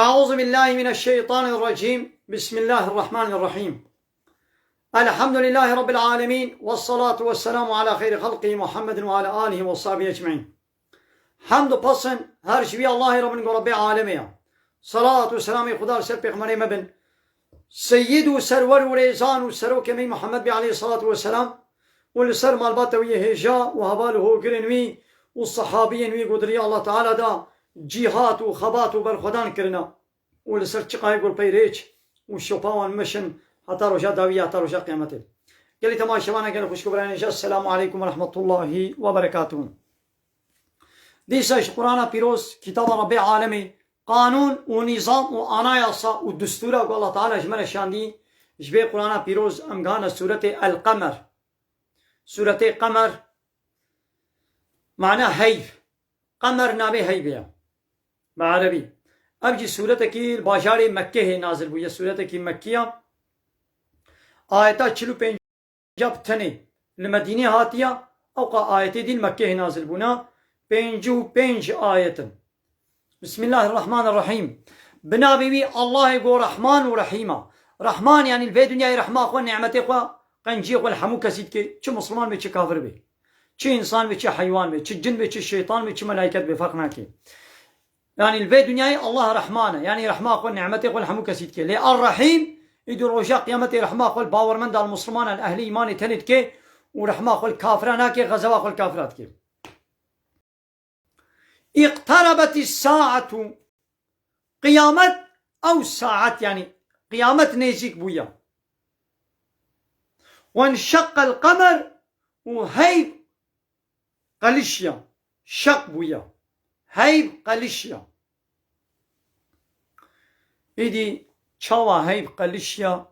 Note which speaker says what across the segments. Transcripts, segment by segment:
Speaker 1: أعوذ بالله من الشيطان الرجيم. بسم الله الرحمن الرحيم. الحمد لله رب العالمين، والصلاة والسلام على خير خلقه محمد وعلى آله وصحبه أجمعين. حمد و پسند هر شوی الله رب عالمه. صلاة و سلام خدا سر پیغمبر مبن سید و سرور و ریزان و سروک می محمد بی علیه الصلاة والسلام ولسر مالبات وی هجا و هباله گرنوی و صحابین وی قدری الله تعالی دا جهات و خبات و برخودان کرنا ولسر چقای گل پیریچ و شپاوان مشن حتی رجا داوی حتی رجا قیامته. گلی تماشاوانا گل خوشکو برای السلام علیکم و رحمت الله و برکاته. دیسش قرآن پیروز کتاب رب عالمی قانون و نظام و آنایاسا و دستورا و الله تعالی جمال شاندی جبه قرآن پیروز امگان سورة القمر. سورة قمر معنى هيف، قمر نامه هيبيا بعربي. اب جی سورة کی باشار مکہ ہے نازل ہوئی. سورة کی مکیہ آیتا 45 تھنے لمدینی ہاتیا اوقا آیت دین مکہ ہے نازل بونا 55 آیت. بسم الله الرحمن الرحيم. بنابي الله يقول رحمن ورحيمة. رحمن يعني الفي دنيا رحمة اخوان نعمتي اخوان قنجي اخوان حمو كسيد كي چه مسلمان بي چه كافر بي چه انسان بي چه حيوان بي چه جن بي چه شيطان بي چه ملائكت بي فرق ناكي. يعني الفي دنيا الله رحمن يعني رحمة اخوان نعمتي اخوان حمو كسيد كي لي الرحيم يدو رجاء قيامتي رحمة اخوان باور من دا المسلمان الاهلي ايماني تند كي ورحمة اخوان كافران كي غزوا اخوان كافرات كي. اقتربت الساعة قيامت أو ساعة يعني قيامت نيزيك بويا. وانشق القمر وهي قلشيا شق بويا هي قلشيا إيدي شوا هي قلشيا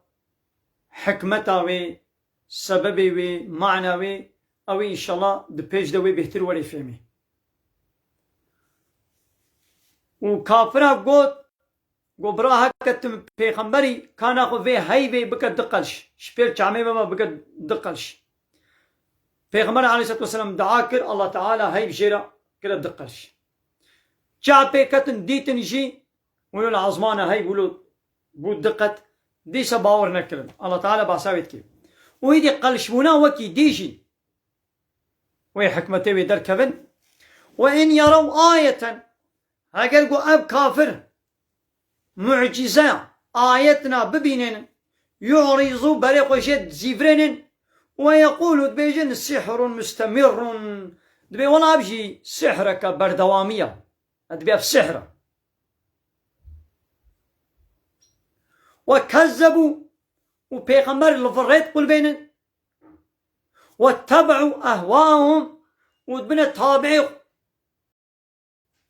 Speaker 1: حكمتا وي سببي وي معنى وي أو إن شاء الله دبيج دوي بهتر وري فهمي. و كافرها قو براها كتم پیغمبري كان اخو في هاي بكت دقلش شبير چامي بما بكت دقلش پیغمبر عليه الصلاة والسلام دعا كر الله تعالى هاي بجيرا كرت دقلش چا كتن ديتن جي ولو العظمانة هاي بولو بود دقت ديسا باور نكرن الله تعالى باساويت كيف ويدي قلشبونا وكي ديجي وي حكمتي ويدر كفن. وإن يروا آية اگر گو اب کافر معجزه آیتنا ببینن یعرضو برای خوشت زیفرنن و یقولو دبیجن سحر مستمر دبی وانا ابجی سحرك بردوامية دبی اب سحر. وكذبوا و پیغمبر لفريت قل بينن واتبعوا اهواهم و دبنا تابعي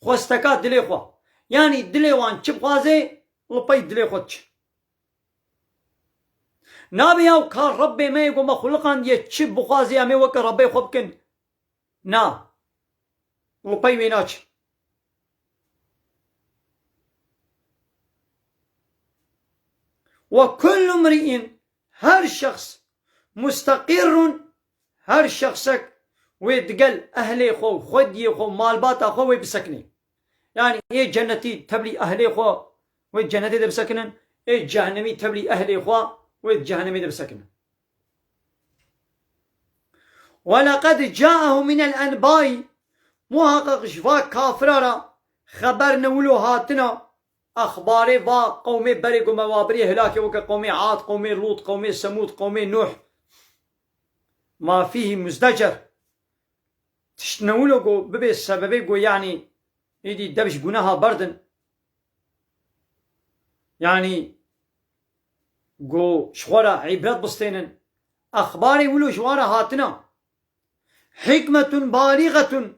Speaker 1: خوستکات دلی خوا یعنی دلی وان چه بخوازه لپای دلی خود چه نابی او کار رب میگو مخلقان یه چه بخوازه همه وکر رب خوب کن نا لپای وینا چه. وكل امرئ هر شخص مستقر هر شخصك ويدقل أهلي خو خدي خو مالباتا خو ويبسكني يعني إيه جنتي تبلي أهلي خو ويجنتي ده بسكنن إيه جهنمي تبلي أهلي خو ويجهنمي ده بسكنن. ولقد جاءه من الأنباء محقق شفا كافرارا خبر نولو هاتنا أخباري با قومي بريق وموابري هلاكي وكا قومي عاد قومي لوط قومي سمود قومي نوح ما فيه مزدجر تشنولو قو ببي السببي قو يعني يدي دبش قناها بردن يعني قو شوارا عبرات بستينن أخباري ولو شوارا هاتنا حكمة بالغة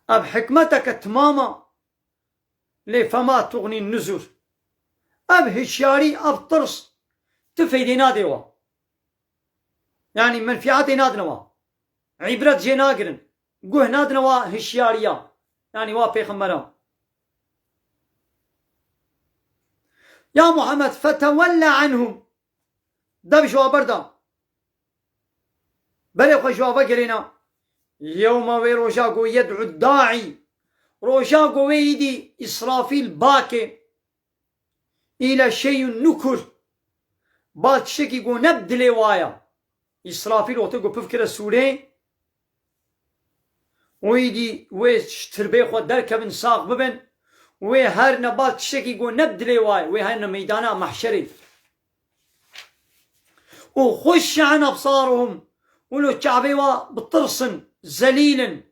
Speaker 1: أب حكمتك تماما لفما تغني النذر أب هشياري أب طرس تفيدنا ديوا يعني منفعاتي نادنوا عبرت جي ناقرن قوه نادنوا هشياريا يعني وا بيخمرا. يا محمد فتولى عنهم دبش وابردا بلي خوش وابا قرينا يوم ويروشاكو يدعو الداعي روجا قويدي إسرافيل باكي إلى شيء نكر بات شكي قو نبدلي وايا إسرافيل وتقو بفكر السوري ويدي ويش تربي خود دركبن ساق ببن وي هر نبات شكي قو نبدلي وايا وي هر ميدانا محشري وخش عن أبصارهم ولو شعبي بطرسن زليلا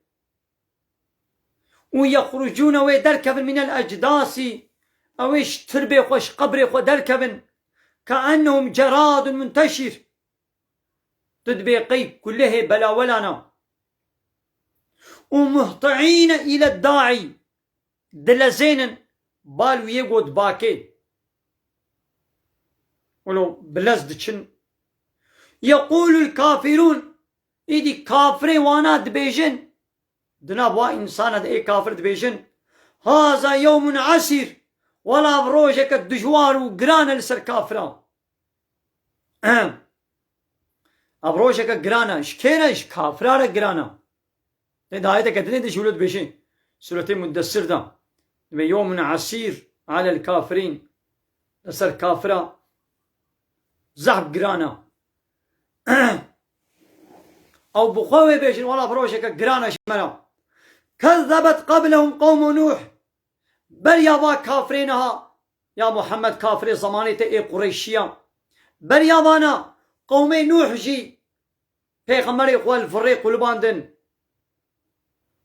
Speaker 1: ويخرجون ويدركبن من الأجداث أويش تربي خوش قبري خو دركبن كأنهم جراد منتشر تدبيقي كله بلا ولنا ومهطعين إلى الداعي دلزين بالو يقود باكي ولو بلزد شن يقول الكافرون إيدي كافري وانا دبيجن دنا بوا إنسان اي كافر دبيجن هذا يوم عسير ولا بروجك الدجوار وقرانا لسر كافران ابروجك قرانا اش كينا اش كافران قرانا هداية كتني دي شولد بيشين سورة مدثر دا يوم عسير على الكافرين لسر كافرا زحب قرانا او بخوي بيشين ولا بروجك قرانا شمنا كذبت قبلهم قوم نوح بل يابا كافرينها يا محمد كافري زماني تي قريشيا بل يابانا قومي نوح جي پیغمبر اخوال الفريق والباندن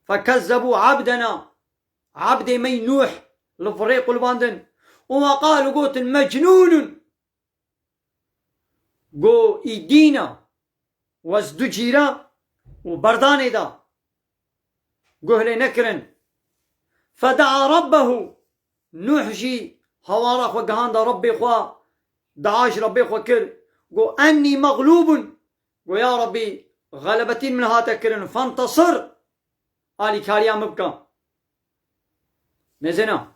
Speaker 1: فكذبوا عبدنا عبد مي نوح الفريق والباندن وقالوا قوت مجنون قو ايدينا وازدجيرا وبرداني دا قهلي نكرن فدعا ربه نوح جي هوارخ وقهان دا ربي خوا دعاش ربي خوا كر قو أني مغلوب قو يا ربي غلبتين من هاتا كرن فانتصر آلي كاريا مبكا نزنا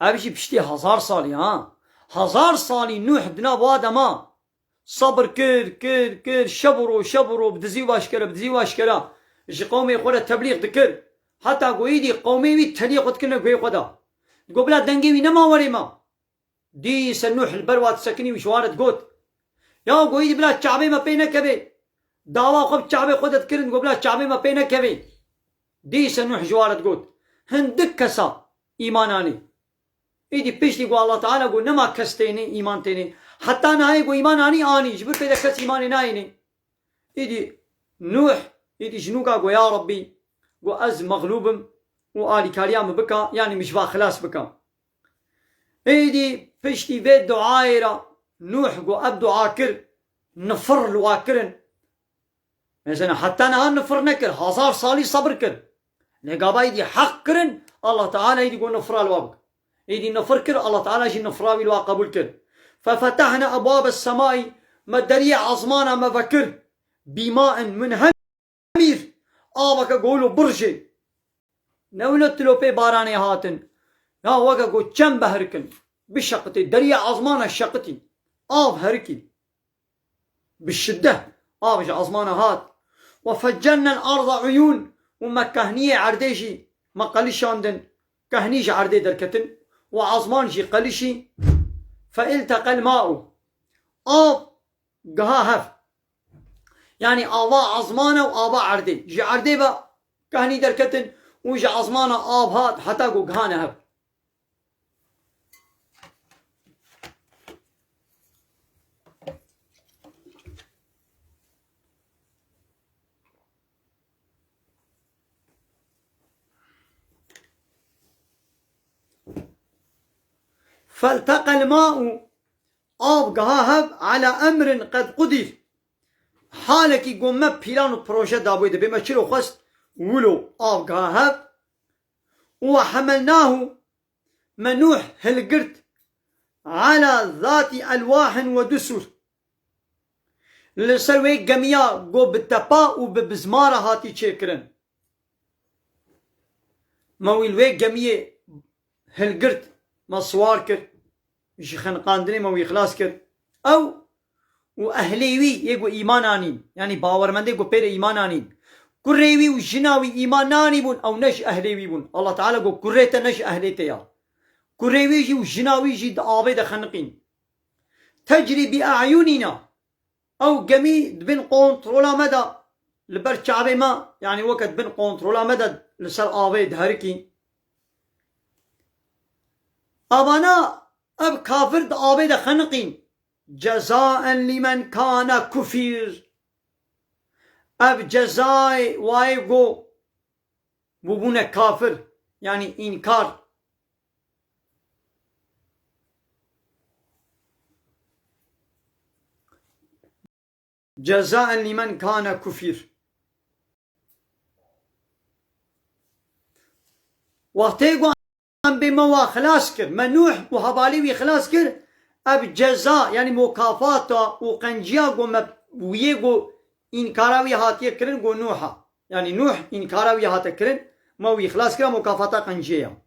Speaker 1: أبشي بشتي 1000 سالي ها 1000 سالي نوح دنا بادما صبر كر شبرو بدزي واشكرا ايش قومي خورا تبليغ دكر حتى قويدي قومي وي تليق وتكنا قوي خدا تقول بلا دنجي وي نما وريما دي سنوح البروات سكني وشوارد قوت يا قويدي بلا شعبي ما بينا كبي دعوا خب شعبي خدا تكرن تقول بلا شعبي ما بينا كبي دي سنوح جوارد قوت هندك كسا ايماناني ايدي بيشتي قول الله تعالى قول نما كستيني ايمان تيني حتى نهاي قول ايماناني اني جبر بيدا كس ايماني نايني ايدي نوح ايدي جنوكا قول يا ربي قو از مغلوبم وآلي كاريام بكا يعني مش خلاص بكا ايدي بشتي بيت دعايرة نوح قو اب دعاكر نفر الواكرن مثلا حتى نهار نفر نكر 1000 سالي صبر كر نقابا ايدي حق كرن الله تعالى ايدي قو نفر الوابك ايدي نفر كر الله تعالى ايدي نفراوي الوا قبول كر ففتحنا ابواب السماء مدريع عظمانا مفكر بماء منهمير آبك قولوا برجي نولت لو بي باراني هاتن يا وقا قو چم بهركن بشقتي دريا عظمانا الشقتي آب هركي بالشدة آب عظمانا هات وفجرنا الأرض عيون وما كهنية عرديشي ما قليش عندن كهنيش عردي دركتن وعظمانشي قليشي فالتقى الماء آب قهاهف يعني آباء عظمانة وآباء عردي جي عردي با كهني دركتن وجي عظمانة آب هات حتى قو قهانة هب فالتقى الماء آب قهاهب على أمر قد قدر حالك يقوم ما بلان بروجه دابويد بما شلو خست ولو آب قهاهب وحملناه منوح هلقرت على ذات ألواح ودسر لسروي قميا قو بالتبا وببزمارة هاتي تشيكرن مويلوي قمية هلقرت مصوار كر يشي خنقاندني موي خلاص كر او واهليوي يقو ايمان انين يعني باور مندي يقو بير ايمان انين كريوي وجناوي إيماناني بون أو نش أهليوي بون. الله تعالى قو كريتا نش أهليتا يا كريوي جي وجناوي جي دعابي دا خنقين تجري بأعيننا أو جميع بن قونترولا مدى لبرشعبي ما يعني وقت بن قونترولا مدى لسر آبي دهركين أبانا أب كافر دعابي دا خنقين جزاء لمن كان كفير أب جزاء وايقو ببونا كافر يعني إنكار جزاء لمن كان كفير. وقتيقو عم بموا خلاص كر منوح وهبالي وي خلاص كر أب جزاء يعني مكافاتا وقنجياقو ويقو إنكاراوي هاتيه كرن قو نوحا يعني نوح إنكاراوي هاتا كرن ما وي خلاص كر مكافاتا قنجيا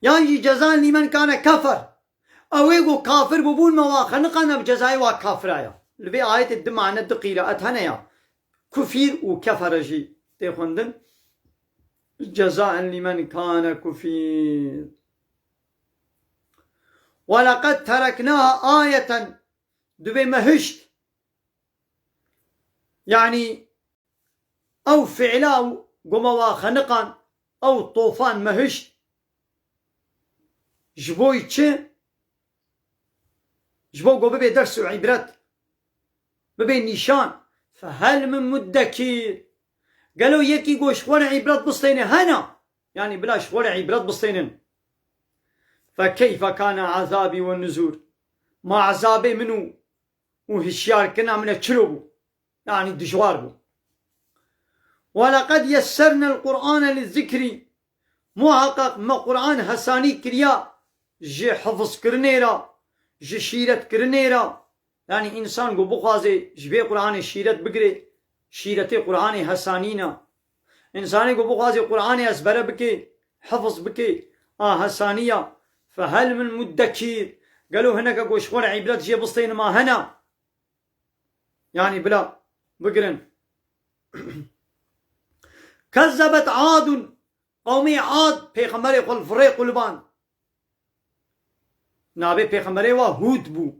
Speaker 1: يعني جزاء لمن كان كفر أو يقو كافر ببون موا خنقنا بجزاء وكافرايا لبي آية الدم عن الدقيلة أتهنيا كفير وكفرجي تيخوندن جزاء لمن كان كفير. ولقد تركناها آية دبي مهشت يعني أو فعلا قموا خنقا أو طوفان مهشت جبوي تشي جبو قو ببي درس وعبرات ببي نيشان فهل من مدكر قالوا يكي قو شخور عبرات بسطين هنا يعني بلا شخور عبرات بسطين. فكيف كان عذابي والنذور ما عذابي منو وهشيار كنا من تشلوبو يعني دجواربو. ولقد يسرنا القرآن للذكر محقق ما قرآن هساني كريا جي حفظ كرنيرا جي شيرت كرنيرا يعني إنسان قو بخوازي جبه قرآن شيرت بقري شيرت قرآن هسانينا إنساني قو بخوازي قرآن أزبره بكي حفظ بكي هسانية. فهل من مدكر قالوا هناك قو شخور عبرات جي بسطين ما هنا يعني بلا بقرن. كذبت عاد قومي عاد پیغمبر قل فريق قلبان نابي پیغمبر وهود بو.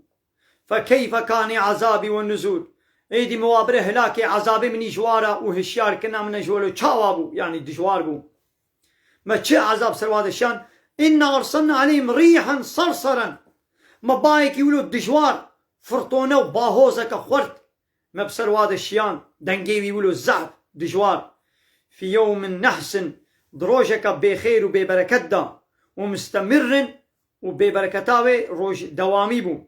Speaker 1: فكيف كان عذابي والنذور ايدي موابره هلاكي عذابي من جوارا وهشيار كنا من جوالو چاوابو يعني دجوار بو. ما چه عذاب سروادشان إنا أرسلنا عليهم ريحا صرصرا ما بايك يولو دجوار فرطونة وباهوزك خورت ما بسروادشان دنگي يولو الزعب دجوار في يوم نحس دروجك بخير وببركة دا ومستمر وببركتاوي روج دوامي بو.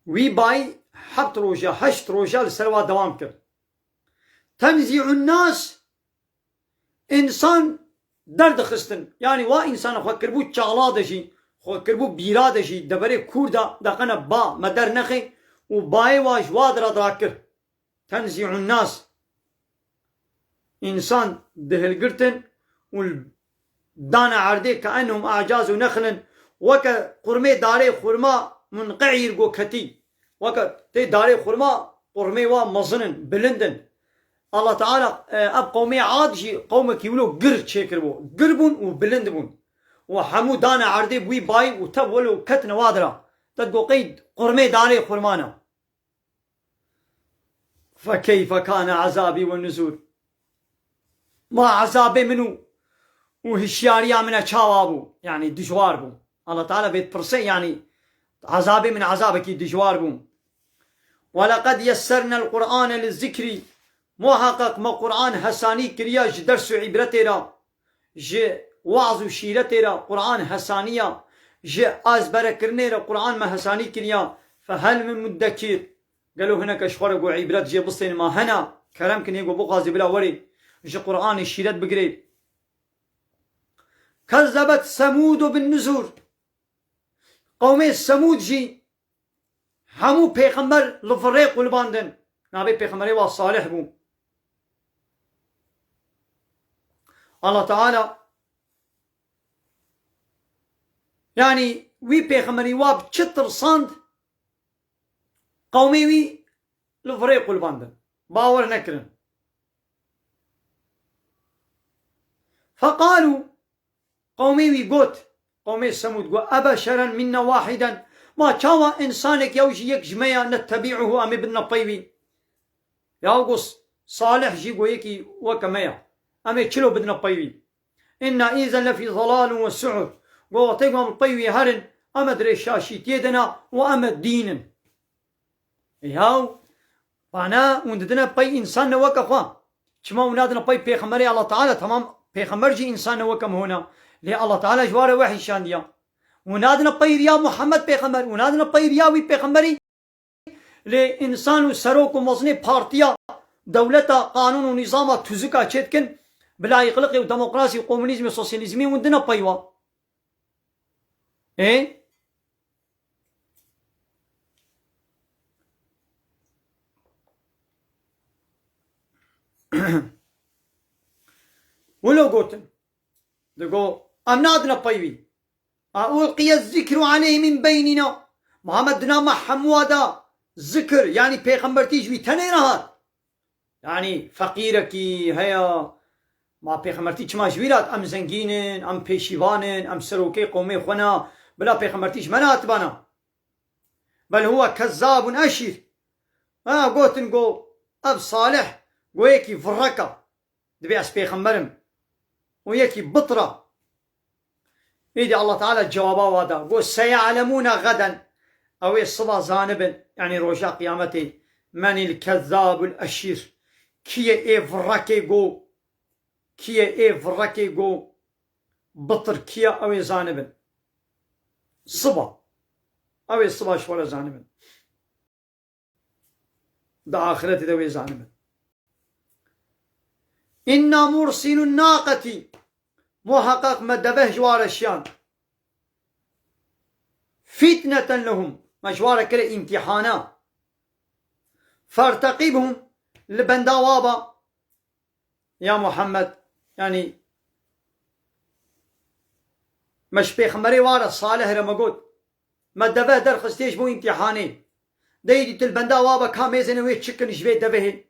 Speaker 1: وي باي حبت روجا هشت روجا لسروا دوام كر تنزيع الناس إنسان درد خستن يعني وا إنسان خوكر بو چاغلادشي خوكر بو بيرادشي دبري كوردا دقنا با مدر نخي وباي واش وادر دراكر. تنزيع الناس إنسان دهلقرتن والدانا عردي كأنهم أعجاز نخل وكا قرمي داري خرما منقعير قو كتي وكا تي داري خرما قرمي وا مظنن بلندن. الله تعالى أب قومي عاد جي قومك يولو قر شكر بو قربون وبلند بون وحمو دانا عردي بوي باي وتب ولو كت نوادرا تدقو قيد قرمي داري خرمانا. فكيف كان عذابي والنذور ما عذابي منو وهشياريا من اتشاوابو يعني دجوار بو. الله تعالى بيت برسي يعني عذابي من عذابك دجوار بو. ولقد يسرنا القرآن للذكر محقق ما قرآن حساني كريا ج درس عبرتي را ج وعظ وشيرتي را قرآن حسانية ج أزبر كرني را قرآن ما حساني كريا. فهل من مدكر قالوا هناك شخورق وعبرت جي بسطين ما هنا كرم كن يقو بقازي بلا وري ج قرآن الشيرت بقري. كذبت ثمود بالنذور قومي ثمود جي همو پیغمبر لفريق قلباندن نابي پیغمبر وا صالح بو. الله تعالى يعني وي پیغمبر وا بچتر ساند قومي وي الفريق والباندن باور نكرن. فقالوا قومي وي قوت قومي السمود قو أبشرا منا واحدا ما تشاوى إنسانك يوجي يكجميا نتبعه أمي بدنا طيبي يوقص صالح جي قويكي وكميا أمي تشلو بدنا طيبي إنا إذا لفي ضلال وسعر قوتيقهم الطيبي هرن أمدري الشاشي تيدنا وأمد دينن ياو فانا وندنا باي إنسان وكفا كما ونادنا باي بيخمري الله تعالى تمام بيخمرجي إنسان وكم هنا لي الله تعالى جواره وحي شان ديا ونادنا باي ريا محمد بيخمر ونادنا باي رياوي بيخمري لي إنسان وسروك ومصني بارتيا دولتا قانون ونظام تزكا تشتكن بلا يقلقي وديمقراطي وكومونيزم وسوسياليزمي وندنا بايوا ايه ولو قلت دقو أمنادنا بايوي ألقي الذكر عليه من بيننا محمدنا مع حموادا ذكر يعني پیغمبر تيجوي تنه نهار يعني فقيركي هيا ما پیغمبر تيج ما جويرات أم زنگينن أم پیشيوانن أم سروكي قومي خنا بلا پیغمبر تيج منات بانا بل هو كذاب أشير قوتن قو أب صالح قو يكي فرقا دبي أس پیغمبرم ويكي بطرة إيدي الله تعالى الجوابا وادا قو سيعلمون غدا أو الصبا زانبا يعني روجا قيامتي من الكذاب الأشير كي فرقي قو كي فرقي قو بطر كي أو زانبا صبا أو الصبا شوال زانبا دا آخرتي دوي زانبا إنا مرسل الناقة محقق مدبه جوار الشام فتنة لهم مجوار كلا امتحانا فارتقبهم لبنداوابا يا محمد يعني مش بيخمري وارا صالح رمقود مدبه در خستيش بو امتحاني ديدي تلبنداوابا كاميزن ويتشكن جبه دبه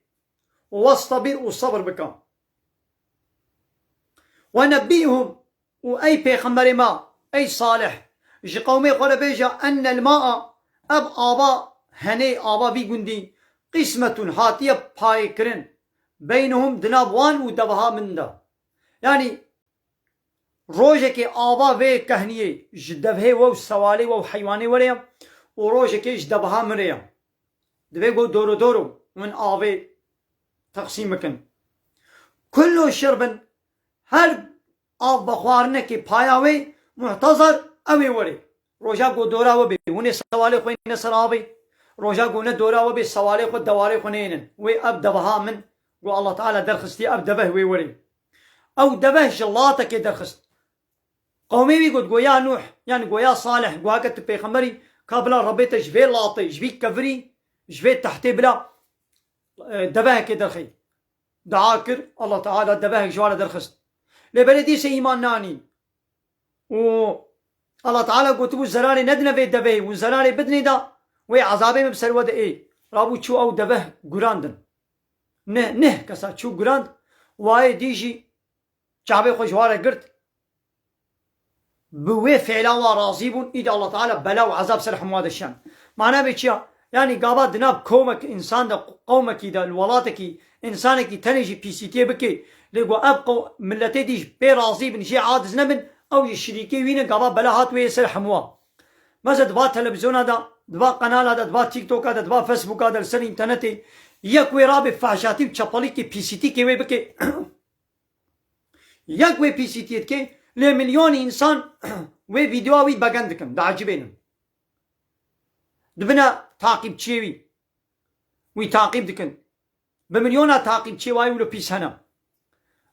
Speaker 1: واصطبر وصبر بكام ونبئهم وأي بيخمر ما أي صالح جي قومي قول بيجا أن الماء أب آبا هني آبا بيقندي قسمة هاتية بايكرن بينهم دنابوان ودبها من دا يعني روجك آبا في كهنية جدبه و سوالي و حيواني وريا وروجك جدبها مريا دبه قو دورو دورو من آبا تقسيم مكن كله شربن هر آب بخوارنه که پایاوی محتضر اوی وری روژا گو دورا و بی ونه سوالی خوی نسر آبی روژا گو نه دورا و بی سوالی خود دواری خونینن وی اب دبها من گو الله تعالی درخستی اب دبه وی وری او دبه جلاته که درخست قومي وي قد قويا نوح يعني قويا صالح قواكت بيخمري كابلا ربيت جبي لاطي جبي كفري جبي تحتي بلا دبه كي درخي دعاكر الله تعالى دبه جوال درخست لبلدي سي إيمان ناني و الله تعالى قلت بو زراري ندنا في دبه و زراري بدني دا وي عذابي مبسر ود اي رابو چو او دبه قراندن نه كسا چو قراند واي ديجي چابي خوشواره قرد بوي فعلا وراضيبون إذا الله تعالى بلا وعذاب سرح مواد الشام معناه بيشيا يعني قابا دناب كومك إنسان دا قومك دا الولاتك إنسانك تنجي بي سي تي بكي لقوا أبقوا ملتي ديش بي راضيبن جي عادز نمن أو يشريكي وين قابا بلا هات وي سرح مواد مثلا دبا تلفزيون هذا دبا قناه هذا دبا تيك توك هذا دبا فيسبوك هذا السن انترنتي يكوي رابي فحشاتي بشابالي كي بي سي تي كي وي بكي يكوي بي سي تي كي لمليون إنسان وي فيديو وي باقندكم دا عجبينم دبنا تعقيب تشيوي وي تعقيب دكن بمليونة تعقيب تشيواي ولو بيس هنا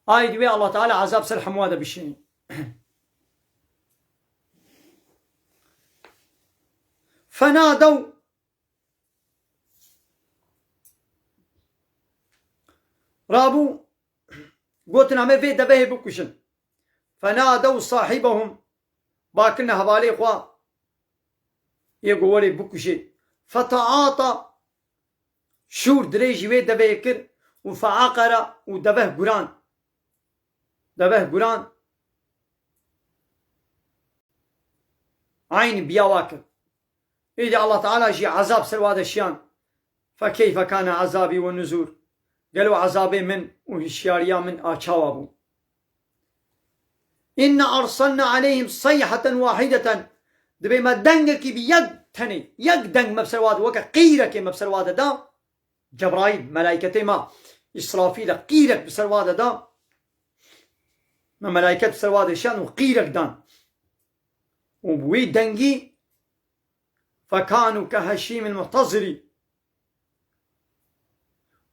Speaker 1: آي دوي الله تعالى عذاب سرح موادا بالشيء فنادوا رابو قوتنا ما في دبه بكشن فنادوا صاحبهم باكنا هوالي خوا يقولي بكشي فتعاطى شور دريجي وي دبه كر وفعاقرة ودبه قران عين بياواك إذا الله تعالى جي عذاب سرواد الشيان فكيف كان عذابي والنزور قالوا عذابي من وهشياريا من آشاوابو إن أرسلنا عليهم صيحة واحدة دبي ما دنگك بيد يك دنگ مبسرواد وكا قيرك مبسرواد دا جبرائيل ملائكة ما إسرافيل قيرك بسرواد دا ما ملائكة بسرواد الشان وقيرك دان وبوي دنگي فكانوا كهشيم المحتضري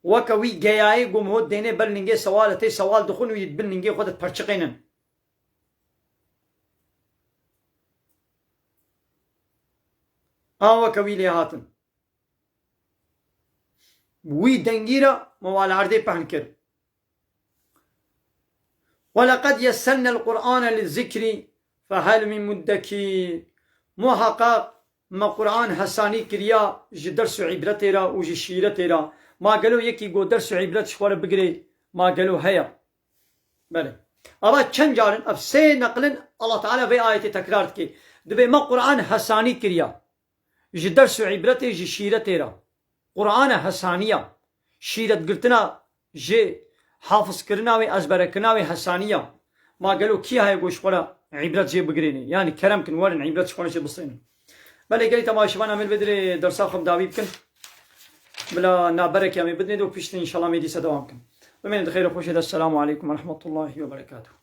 Speaker 1: وكوي جياي قوم هو ديني بلنجي سوالتي سوال دخون ويتبلنجي خودت برشقينن وكوي لي هاتن وي دنجيرا موال عردي بحنكر ولقد يسرنا القرآن للذكر فهل من مدكر محقق ما قرآن حساني كريا جي درس عبرتي را وجي شيرتي را ما قالوا يكي قو درس عبرت شوار بقري ما قالوا هيا بله أبا چند جارن أب سي نقلن الله تعالى في آية تكرارت كي دبي ما قرآن حساني كريا جي درس عبرتي جي شيرتي را قرآن حسانية شيرت قلتنا جي حافظ كرناوي أزبر كرناوي حسانية ما قالوا كي هاي قو شوار عبرت جي بقريني يعني كرم كن ورن عبرت شوار جي بصيني بله قالي تما شبان عمل بدري درساخم داوي بكن بلا نابرك يا مي بدني دو بيشتي ان شاء الله ميدي سدوام كن ومن الخير وخوش السلام عليكم ورحمة الله وبركاته.